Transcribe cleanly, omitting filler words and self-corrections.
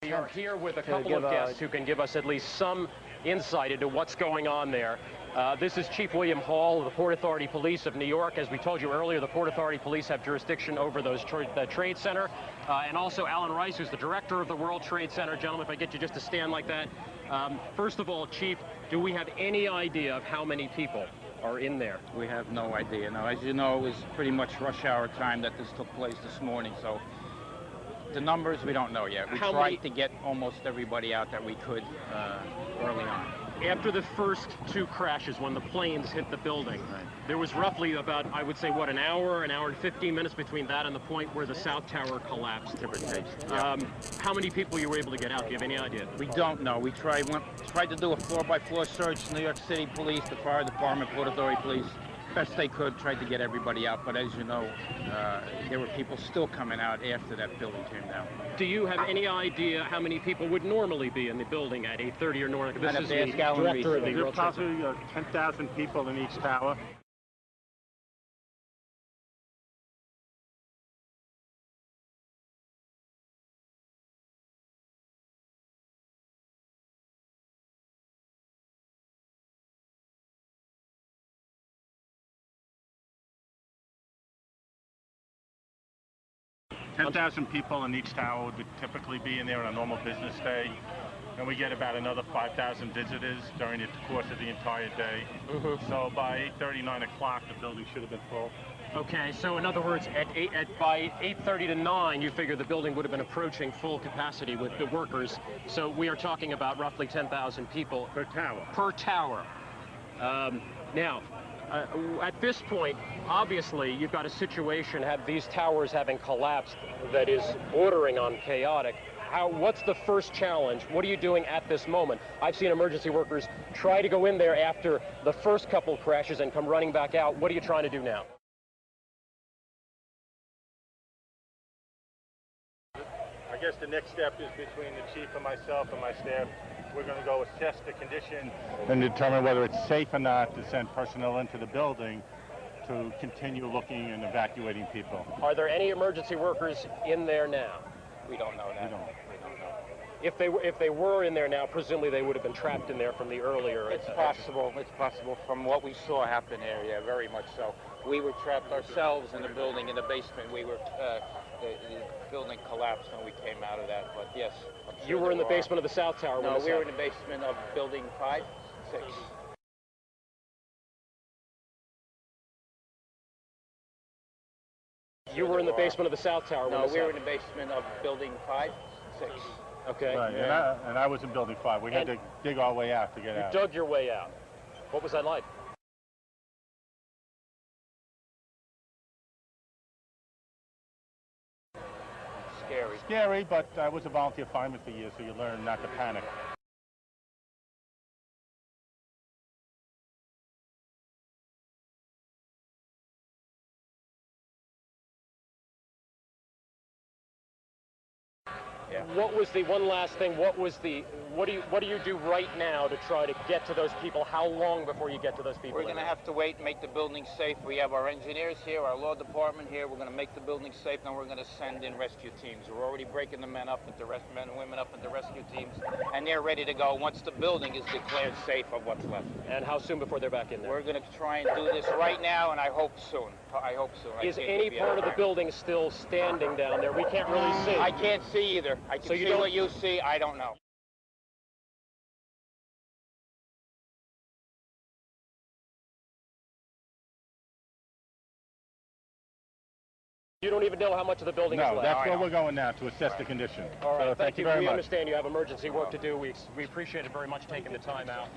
We are here with a couple of guests who can give us at least some insight into what's going on there. This is Chief William Hall of the Port Authority Police of New York. As we told you earlier, the Port Authority Police have jurisdiction over the Trade Center. And also Alan Rice, who's the director of the World Trade Center. Gentlemen, if I get you just to stand like that. First of all, Chief, do we have any idea of how many people are in there? We have no idea. Now, as you know, it was pretty much rush hour time that this took place this morning, so the numbers we don't know yet. We tried to get almost everybody out that we could early on. After the first two crashes, when the planes hit the building, there was roughly about, I would say, what, an hour and 15 minutes between that and the point where the South Tower collapsed. How many people you were able to get out? Do you have any idea? We don't know. We tried to do a floor-by-floor search. New York City Police, the Fire Department, Port Authority Police, best they could, tried to get everybody out. But as you know, there were people still coming out after that building came down. Do you have any idea how many people would normally be in the building at 8:30 or north? This is the director of the World Trade Center. Probably 10,000 people in each tower. $10,000 people in each tower would typically be in there on a normal business day, and we get about another 5,000 visitors during the course of the entire day. So by 8:30, 9 o'clock, the building should have been full. Okay, so in other words, by 8:30 to 9, you figure the building would have been approaching full capacity with the workers. So we are talking about roughly 10,000 people Per tower. Per tower. Now, at this point, obviously, you've got a situation, have these towers having collapsed, that is bordering on chaotic. What's the first challenge? What are you doing at this moment? I've seen emergency workers try to go in there after the first couple crashes and come running back out. What are you trying to do now? I guess the next step is between the chief and myself and my staff. We're going to go assess the condition and determine whether it's safe or not to send personnel into the building to continue looking and evacuating people. Are there any emergency workers in there now? We don't know that. We don't know. If they were in there now, presumably they would have been trapped in there from the earlier. It's possible. It's possible from what we saw happen there. Yeah, very much so. We were trapped ourselves in the building in the basement. We were the building collapsed when we came out of that. But yes, I'm sure you were in the basement of the South Tower. No, we were in the basement of building 5, 6. You were in the basement of the South Tower. No, we were in the basement of building 5, 6. Okay. Right, and I was in building 5. We had to dig our way out to get out. You dug your way out. What was that like? Scary. Scary, but I was a volunteer fireman for years, so you learn not to panic. Yeah. What was the one last thing? What do you do right now to try to get to those people? How long before you get to those people? We're going to have to wait and make the building safe. We have our engineers here, our law department here. We're going to make the building safe, and we're going to send in rescue teams. We're already breaking the men and women up into rescue teams, and they're ready to go once the building is declared safe of what's left. And how soon before they're back in there? We're going to try and do this right now, and I hope soon. I hope soon. Is any part of the building still standing down there? We can't really see. I can't see either. I can see what you see. I don't know. You don't even know how much of the building is left. No, that's where we're going now, to assess the condition. All right, so thank you very much. We understand you have emergency work to do. We appreciate it very much taking the time out.